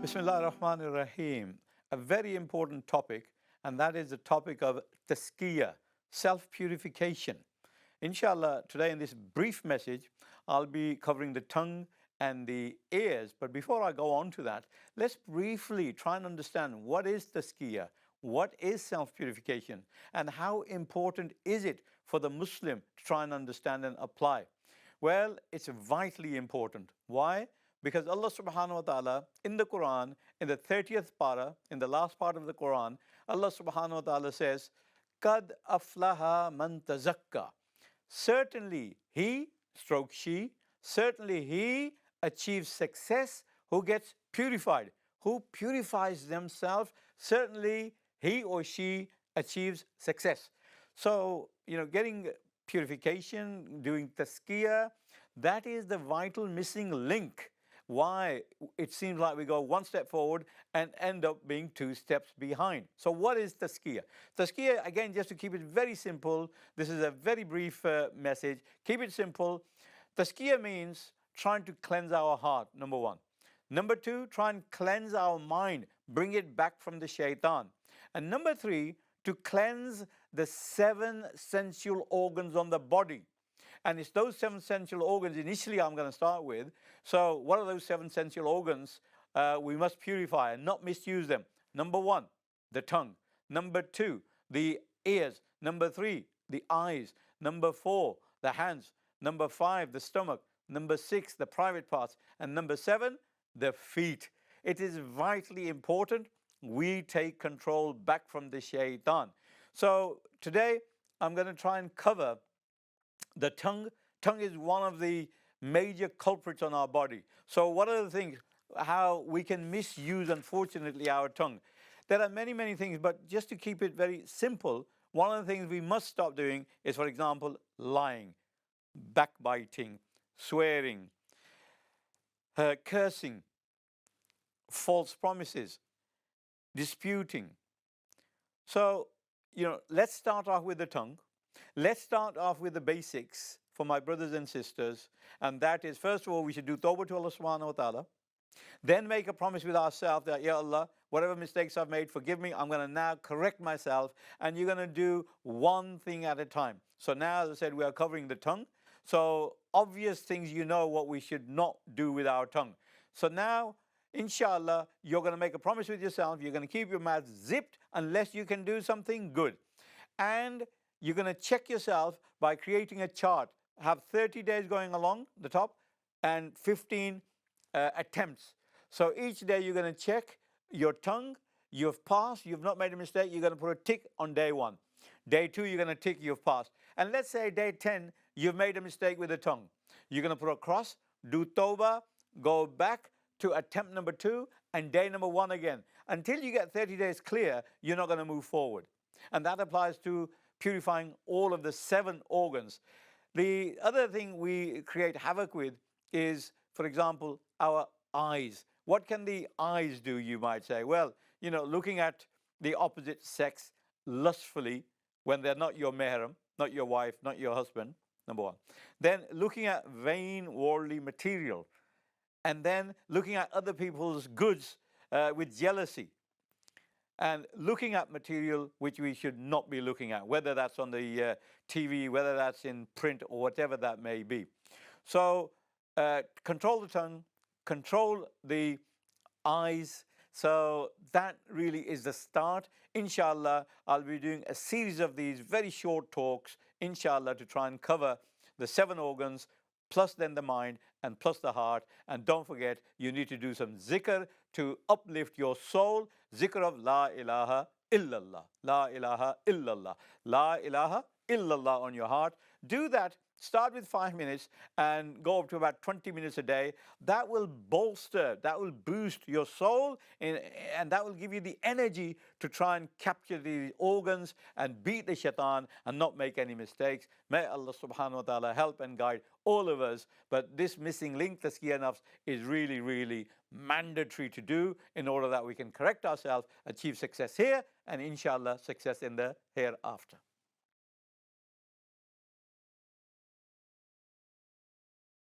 Bismillah ar-Rahman ar-Rahim. A very important topic, and that is the topic of Tazkiyah, self-purification. Inshallah, today in this brief message, I'll be covering the tongue and the ears. But before I go on to that, let's briefly try and understand what is Tazkiyah, what is self-purification, and how important is it for the Muslim to try and understand and apply. Well, it's vitally important. Why? Because Allah subhanahu wa ta'ala in the Quran, in the 30th para, in the last part of the Quran, Allah subhanahu wa ta'ala says, Qad aflaha man tazakka. Certainly he, stroke she, certainly he achieves success who gets purified, who purifies themselves, certainly he or she achieves success. So, getting purification, doing tazkiyah, that is the vital missing link. Why it seems like we go one step forward and end up being two steps behind. So what is Tazkiyah? Tazkiyah, again, just to keep it very simple, this is a very brief message. Keep it simple. Tazkiyah means trying to cleanse our heart, number one. Number two, try and cleanse our mind, bring it back from the shaitan. And number three, to cleanse the 7 sensual organs on the body. And it's those 7 sensual organs initially I'm going to start with. So what are those 7 sensual organs we must purify and not misuse them? Number 1, the tongue. Number 2, the ears. Number 3, the eyes. Number 4, the hands. Number 5, the stomach. Number 6, the private parts. And number 7, the feet. It is vitally important we take control back from the shaitan. So today I'm going to try and cover the tongue. Tongue is one of the major culprits on our body. So what are the things, how we can misuse, unfortunately, our tongue? There are many, many things, but just to keep it very simple, one of the things we must stop doing is, for example, lying, backbiting, swearing, cursing, false promises, disputing. So, let's start off with the tongue. Let's start off with the basics for my brothers and sisters, and that is, first of all, we should do tawbah to Allah subhanahu wa ta'ala. Then make a promise with ourselves that, Ya Allah, whatever mistakes I've made, forgive me. I'm going to now correct myself, and you're going to do one thing at a time. So now, as I said, we are covering the tongue. So obvious things, what we should not do with our tongue. So now, inshallah, you're going to make a promise with yourself. You're going to keep your mouth zipped unless you can do something good. And you're going to check yourself by creating a chart. Have 30 days going along the top and 15 attempts. So each day you're going to check your tongue. You've passed. You've not made a mistake. You're going to put a tick on day 1. Day 2, you're going to tick you've passed. And let's say day 10, you've made a mistake with the tongue. You're going to put a cross, do tawbah, go back to attempt number 2 and day number 1 again. Until you get 30 days clear, you're not going to move forward. And that applies to purifying all of the 7 organs. The other thing we create havoc with is, for example, our eyes. What can the eyes do, you might say? Well, looking at the opposite sex lustfully when they're not your mahram, not your wife, not your husband, number 1. Then looking at vain worldly material. And then looking at other people's goods with jealousy. And looking at material which we should not be looking at, whether that's on the TV, whether that's in print, or whatever that may be. So control the tongue, control the eyes. So that really is the start. Inshallah, I'll be doing a series of these very short talks, inshallah, to try and cover the 7 organs, plus then the mind, and plus the heart. And don't forget, you need to do some zikr to uplift your soul. Zikr of La ilaha illallah. La ilaha illallah. La ilaha illallah on your heart. Do that. Start with 5 minutes and go up to about 20 minutes a day. That will bolster, that will boost your soul, and that will give you the energy to try and capture the organs and beat the shaitan and not make any mistakes. May Allah subhanahu wa ta'ala help and guide all of us. But this missing link, Tazkiyah Nafs, is really, really mandatory to do in order that we can correct ourselves, achieve success here, and inshallah success in the hereafter.